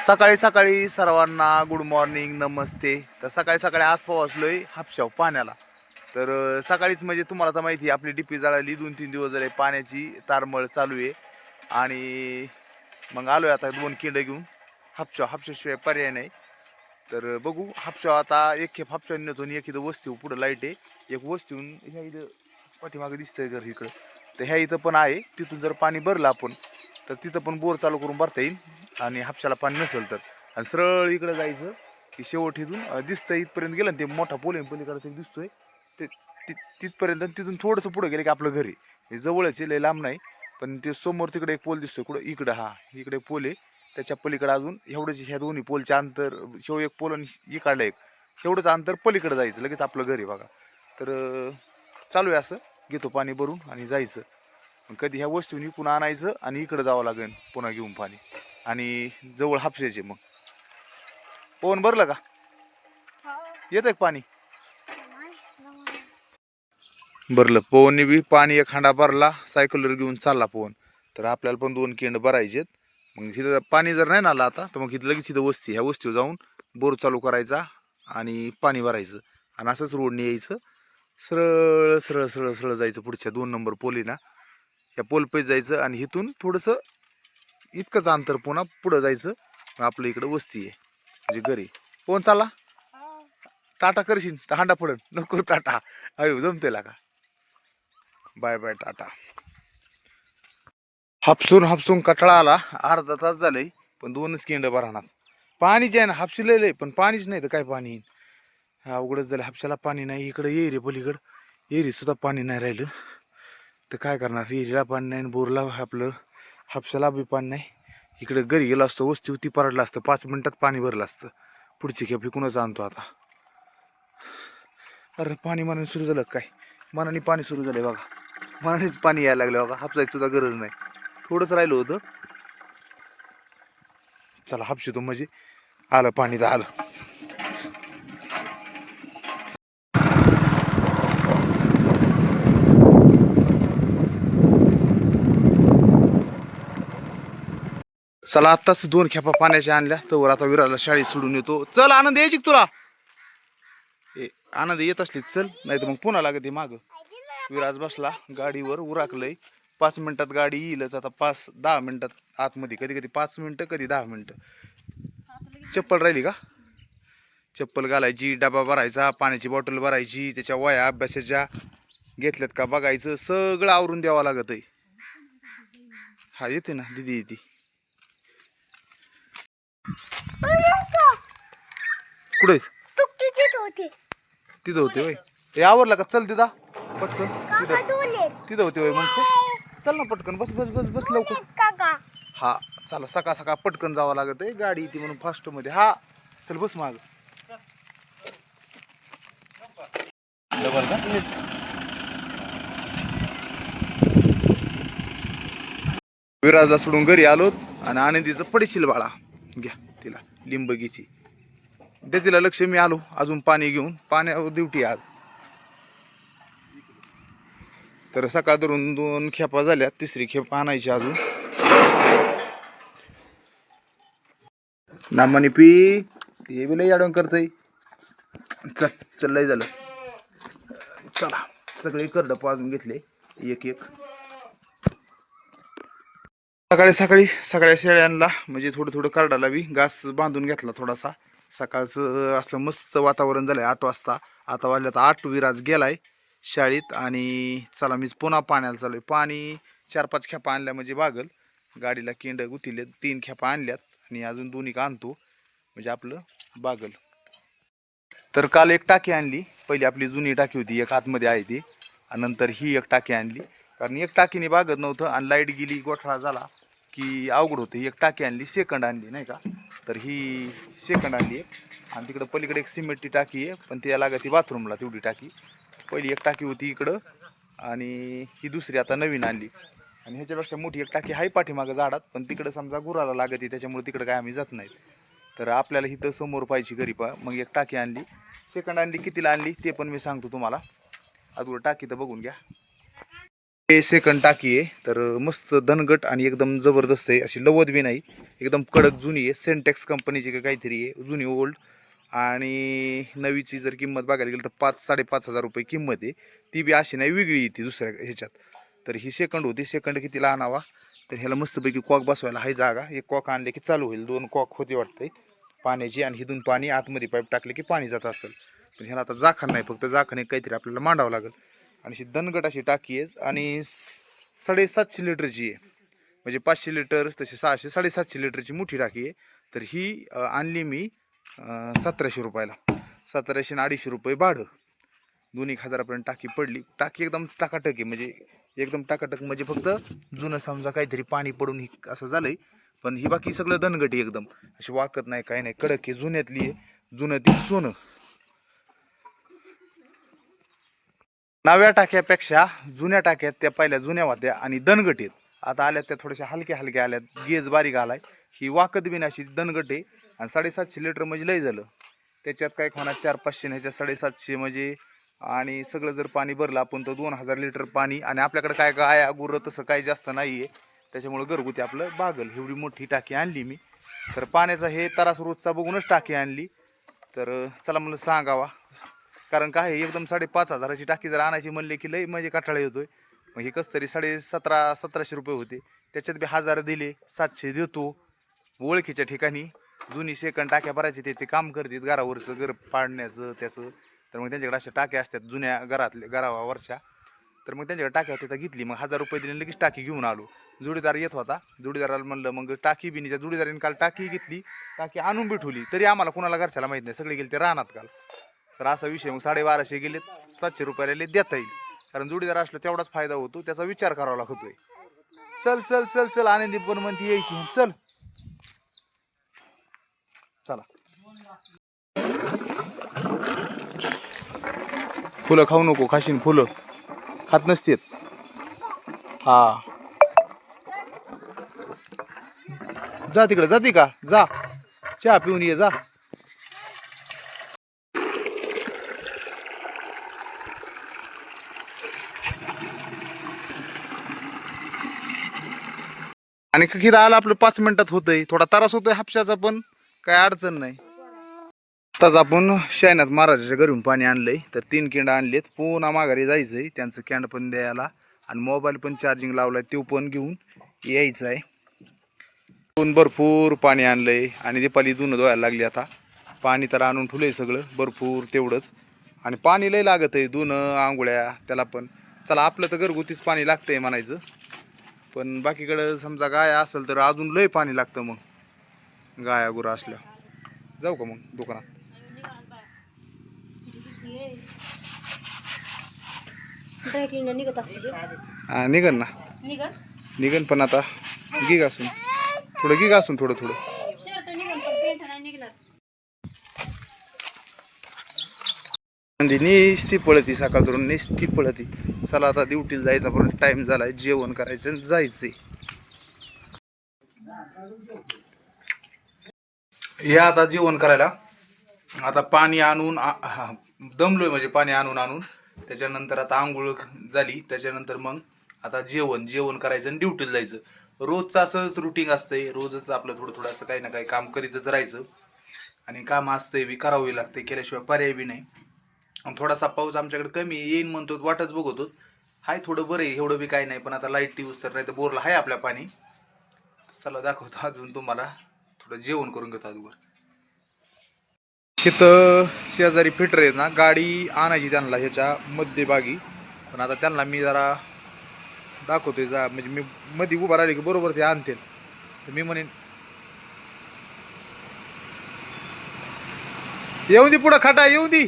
सकाळी सकाळी सर्वांना गुड मॉर्निंग नमस्ते. तर सकाळी सकाळी आज पोहोचलोय हापशाव पाण्याला. तर सकाळीच म्हणजे तुम्हाला तर माहिती आहे आपली डीपी जळाली 2-3 दिवस झाले पाण्याची तारमळ चालू आहे. आणि मग आलोय आता 2 किंड घेऊन हापशाशिवाय पर्याय नाही. तर बघू हापशाव आता एक खेप हापशाव नेतो आणि एक इथं वस्ती पुढं लाईट आहे. एक वस्तीहून ह्या इथं पाठीमागे दिसतंय घर इकडं. तर ह्या इथं पण आहे. तिथून जर पाणी भरलं आपण तर तिथं पण बोर चालू करून भरता येईल. आणि हापशाला पाणी नसेल तर आणि सरळ इकडं जायचं की शेवट इथून दिसतं इथपर्यंत गेलं ना ते मोठा पोल आहे पलीकडचा दिसतोय ते तिथपर्यंत. तिथून थोडंसं पुढं गेलं की आपलं घर आहे. जवळच आहे, लय लांब नाही. पण ते समोर तिकडे एक पोल दिसतोय कुठं इकडं. हा इकडे पोल आहे. त्याच्या पलीकडे अजून एवढंच ह्या दोन्ही पोलचे अंतर शेव एक पोल आणि इकडलं एक एवढंच अंतर पलीकडे जायचं लगेच आपलं घर आहे बघा. तर चालू आहे असं घेतो पाणी भरून आणि जायचं. कधी ह्या वस्तून विकून आणायचं आणि इकडं जावं लागेल पुन्हा घेऊन पाणी. आणि जवळ हापशाचे मग पवन भरलं का येतं पाणी भरलं. पवनने बी पाणी एक हांडा भरला सायकलवर घेऊन चालला पवन. तर आपल्याला पण 2 किंड भरायचेत. मग तिथं पाणी जर नाही ना आलं आता तर मग इथं लगेच इथं वस्ती ह्या वस्तीवर जाऊन बोर चालू करायचा आणि पाणी भरायचं आणि असंच रोडने यायचं. सरळ सरळ सरळ सरळ जायचं पुढच्या 2 नंबर पोली ना या पोल पैस जायचं आणि इथून थोडंसं इतकंच अंतर पुन्हा पुढं जायचं. आपलं इकडं वस्ती आहे म्हणजे घरी. कोण चालला टाटा करशील तर हांडा पडन नको टाटा अयो जमतेला का. Bye bye tata. हापसून हापसून कटाळा आला. अर्धा तास झालंय पण 2च किंड भरणार. पाणीच आहे ना हापशिलेलं पण पाणीच नाही तर काय पाणी येईल. अवघडच झालं हापशाला पाणी नाही. इकडं येरी पलीकडं येरी सुद्धा पाणी नाही राहिलं तर काय करणार. येरीला पाणी नाही बोरला आपलं हापशाला बी पाणी नाही. इकडे घरी गेलो असतो वस्ती होती परडलं असतं 5 मिनिटात पाणी भरलं असतं. पुढची खेप विकूनच आणतो आता. अरे पाणी मनाने सुरू झालं काय मनाने पाणी सुरू झालंय बघा. मनानेच पाणी यायला लागलं बघा. हापसायची सुद्धा गरज नाही. थोडंच राहिलं होतं. चला हापशितो म्हणजे आलं पाणी तर आलं. चला आत्ताच 2 खेपा पाण्याच्या आणल्या तर आता विराला शाळेत सोडून येतो. चल आनंद यायची तुला आनंद येत असली चल नाही तर मग पुन्हा लागते माग. विराज बसला गाडीवर उराकलंय. 5 मिनिटात गाडी येईलच आता 5-10 मिनिटात आतमध्ये. कधी कधी 5 मिनिटं कधी 10 मिनिटं. चप्पल राहिली का चप्पल घालायची डबा भरायचा पाण्याची बॉटल भरायची त्याच्या वया अभ्यासाच्या घेतल्यात का बघायचं सगळं आवरून द्यावं लागत आहे. हा येते ना दिदी येते. कुठे तिथं होते वय हे आवरलं का. चल तिथं पटकन तिथं होते वय माणसं. चल ना पटकन बस बस बस बस लवकर. हा चला सकाळ सकाळ पटकन जावं लागत आहे गाडी येते म्हणून फास्ट मध्ये. हा चल बस माग. डबल का विराजला सोडून घरी आलोत आणि आनंदीचं पडशील बाळा घ्या तिला लिंब घ्यायची दे तिला लक्ष. मी आलो अजून पाणी घेऊन पाण्यावर ड्युटी आज. तर सकाळ धरून 2 खेपा झाल्या 3री खेप आणायची अजून. नामानी पी ते बी लय अडवण करतय. चल चल लय झालं. चला सगळे करड पाजून घेतले एक एक. सकाळी सकाळी सगळ्या शेळ्यांना म्हणजे थोडं थोडं करडाला बी घास बांधून घेतला थोडासा. सकाळचं असं मस्त वातावरण झालंय 8 वाजता. आता वाजल्यात 8. विराज गेलाय शाळेत आणि चला मीच पुन्हा पाण्याला चालू आहे. पाणी 4-5 खेपा आणल्या म्हणजे बागल. गाडीला किंड गुतीले 3 खेपा आणल्यात आणि अजून 2 एक आणतो म्हणजे आपलं बागल. तर काल एक टाकी आणली. पहिली आपली जुनी टाकी होती एक आतमध्ये आहे ती आणि नंतर ही एक टाकी आणली. कारण एक टाकीने बागत नव्हतं आणि लाईट गेली गोठळा झाला की अवघड होतं. एक टाकी आणली सेकंड आणली नाही का. तर ही सेकंड आणली आणि तिकडं पलीकडे एक सिमेंटची टाकी आहे पण ती लागती बाथरूमला तेवढी टाकी. पहिली एक टाकी होती इकडं आणि ही दुसरी आता नवीन आणली. आणि ह्याच्यापेक्षा मोठी एक टाकी आहे पाठीमागं झाडात पण तिकडं समजा गुराला लागते त्याच्यामुळे तिकडं काय आम्ही जात नाहीत. तर आपल्याला इथं समोर पाहिजे घरी मग एक टाकी आणली. सेकंड आणली कितीला आणली ते पण मी सांगतो तुम्हाला. अगोदर टाकी तर बघून घ्या. हे सेकंड टाकी आहे. तर मस्त दणगट आणि एकदम जबरदस्त आहे, अशी लवत बी नाही, एकदम कडक जुनी आहे. सेंटेक्स कंपनीची का काहीतरी आहे, जुनी ओल्ड. आणि नवीची जर किंमत बघायला गेली तर 5-5.5 हजार रुपये किंमत आहे. ती बी अशी नाही, वेगळी येते दुसऱ्या ह्याच्यात. तर ही सेकंड होती. सेकंड कितीला आणावा, तर ह्याला मस्तपैकी कॉक बसवायला आहे जागा. एक कॉक आणले की चालू होईल. 2 कॉक होते वाटते पाण्याची, आणि हिथून पाणी आतमध्ये पाईप टाकले की पाणी जात असेल. पण ह्याला आता जाखण नाही, फक्त जाखण एक काहीतरी आपल्याला मांडावं लागेल. आणि अशी दणगट अशी टाकी आहे, आणि 750 लिटरची आहे. म्हणजे 500 लिटर तशी 600 750 लिटरची मोठी टाकी आहे. तर ही आणली मी 1700 रुपयाला. 1700 आणि 250 रुपये भाडं, 2-1 हजारापर्यंत टाकी पडली. टाकी एकदम टाकाटक आहे, म्हणजे एकदम टाकाटक म्हणजे फक्त जुनं समजा काहीतरी पाणी पडून ही असं झालंय. पण ही बाकी सगळं दणगटी एकदम, अशी वाकत नाही, काही नाही, कडक आहे, जुन्यातली आहे. जुनं ती सोनं. नव्या टाक्यापेक्षा जुन्या टाक्यात त्या पहिल्या जुन्या होत्या आणि दणगटीत. आता आल्यात त्या थोड्याशा हलक्या हलक्या आल्यात, गेज बारीक आलाय. ही वाकत बी अशी दणगट आहे. आणि 750 लिटर म्हणजे लय झालं. त्याच्यात काय होणार 400-500, ह्याच्यात 750 म्हणजे. आणि सगळं जर पाणी भरलं आपण तर 2000 लिटर पाणी. आणि आपल्याकडे काय गाया गुरं तसं काही जास्त नाही आहे, त्याच्यामुळं घरगुती आपलं बागल. एवढी मोठी टाकी आणली मी. तर पाण्याचा हे त्रास रोजचा बघूनच टाकी आणली. तर चला म्हणलं सांगावा, कारण काय एकदम 5,500ची टाकी जर आणायची म्हणले की लई म्हणजे काठाळा येतोय. मग हे कसं तरी 1700-1700 रुपये होते, त्याच्यात बी 1000 दिले, 700 देतो. ओळखीच्या ठिकाणी जुनी सेकंड टाक्या भरायची, ते काम करतात घरावरचं, घर पाडण्याचं त्याचं. तर मग त्यांच्याकडे अशा टाक्या असतात जुन्या घरातल्या घरावरच्या. तर मग त्यांच्याकडे टाक्या तिथं घेतली. मग 1000 रुपये दिले, लगेच टाकी घेऊन आलो. जोडीदार येत होता, जोडीदाराला म्हणलं मग टाकी बिनीच्या जोडीदाराने काल टाकी घेतली, टाकी आणून बी ठेवली. तरी आम्हाला कुणाला घरच्याला माहीत नाही, सगळे गेले ते रानात काल. तर असा विषय. मग 1250 गेले, 700 रुपयाला देता येईल. कारण जोडीदार असलं तेवढाच फायदा होतो, त्याचा विचार करावा लागतोय. चल चल चल चल, आनंदी पण म्हणती यायची, चल चला. फुलं खाऊ नको, खाशीन फुलं, खात नसतेत. हा, जा तिकडे, जाते का, जा चहा पिऊन ये जा. आणि किती आलं आपलं 5 मिनिटात होतंय. थोडा त्रास होतोय हापशाचा, पण काय अडचण नाही. आताच आपण शायनाथ महाराजाच्या घरून पाणी आणलंय. तर 3 कॅन्ड आणलेत, पुन्हा माघारी जायचंय, त्यांचं कॅन्ड पण द्यायला. आणि मोबाईल पण चार्जिंग लावलाय, तो पण घेऊन यायचं आहे. भरपूर पाणी आणलंय. आणि दीपाली धुणं धुवायला लागली आता. पाणी तर आणून ठेवलंय सगळं भरपूर तेवढंच. आणि पाणी लय लागत आहे, धुणं आंघोळ्या त्याला पण. चला आपलं तर घरगुतीच पाणी लागतंय म्हणायचं. पण बाकीकडं समजा गाया असेल तर अजून लय पाणी लागतं. मग गाया गुरं असल्या जाऊ का मग दुकानात. हा निघन ना, निघन. पण आता गी घासून थोडं थोडं. म्हणजे निस्ती पळती, सकाळ धरून निस्ती पळती. चला आता ड्युटीला जायचा पण टाइम झालाय, जेवण करायचं आणि जायचंय. या आता जेवण करायला. आता पाणी आणून दमलोय, म्हणजे पाणी आणून आणून. त्याच्यानंतर आता आंघोळ झाली, त्याच्यानंतर मग आता जेवण करायचं आणि ड्युटीला जायचं. रोजचं असंच रुटीन असतंय, रोजच आपलं थोडं थोडं असं काही ना काही काम करीतच राहायचं. आणि काम असतंय बी, करावं लागतंय, केल्याशिवाय पर्याय बी नाही. आणि थोडासा पाऊस आमच्याकडे कमी येईन म्हणतो, वाटच बघतो. हाय थोडं बरं आहे, एवढं बी काही नाही. पण आता लाईट यूज तर नाही तर बोरला आहे आपल्या पाणी. चला दाखवतो अजून तुम्हाला, थोडं जेवण करून घेतो अजून. तिथं शेजारी फिटर आहेत ना, गाडी आणायची त्यांना ह्याच्या मध्यभागी. पण आता त्यांना मी जरा दाखवतोय जा, म्हणजे मी मध्ये उभा राहिले की बरोबर ते आणतील. तर मी म्हणेन येऊन दे पुढं, खाटा येऊन दे.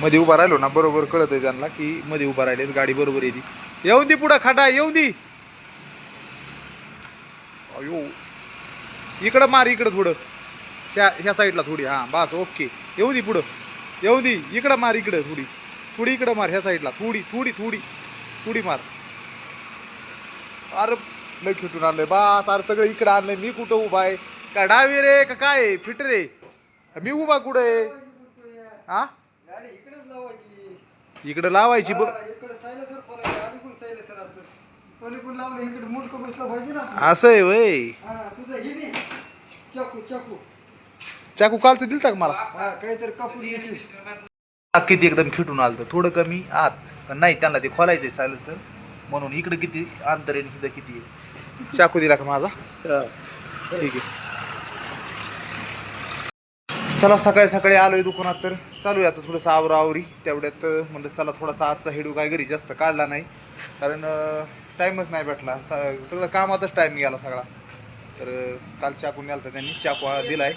मध्ये उभा राहिलो ना, बरोबर कळत आहे त्यांना की मध्ये उभा राहिले, गाडी बरोबर येते. येऊन दे पुढं, खाटा येऊन दे. अयो, इकडं मार, इकडं थोडं, ह्या साईडला थोडी. हां बस, ओके. येऊ दे पुढं, येऊ दे. इकडं मार, इकडं थोडी इकडं मार, ह्या साईडला थोडी मार. अरे लय खेटून आणलंय बास. अरे सगळं इकडं आणलंय, मी कुठं उभा आहे? काय डावी रे का काय फिट रे? मी उभा कुठं आहे? हा, लावायची इकडं लावायची बघ. इकडे सायलेसर खोलायचं अलीकडून सायलेसर असतं पलीकडून लावलं इकडे मुंडकं बसलं पाहिजे ना असं आहे वय. हा तुझं ही नाही चाकू चाकू चाकू कालचं दिलता का मला? हा काहीतरी कापून घ्यायची किती एकदम खिटून आलं थोडं कमी आत, पण नाही त्यांना ते खोलायचंय सायलेन्सर म्हणून. इकडं किती अंतर आहे आणि इथं किती आहे. चाकू दिला का माझा? ठीक आहे. चला सकाळी सकाळी आलोय दुकानात, तर चालू आहे आता थोडंसं आवरावरी. तेवढ्यात म्हणलं चला थोडासा आजचा हेडू काय घरी जास्त काढला नाही, कारण टाईमच नाही भेटला. सगळं कामातच टाईम गेला सगळा. तर काल चाकू नेलता त्यांनी, चाकू दिलाय.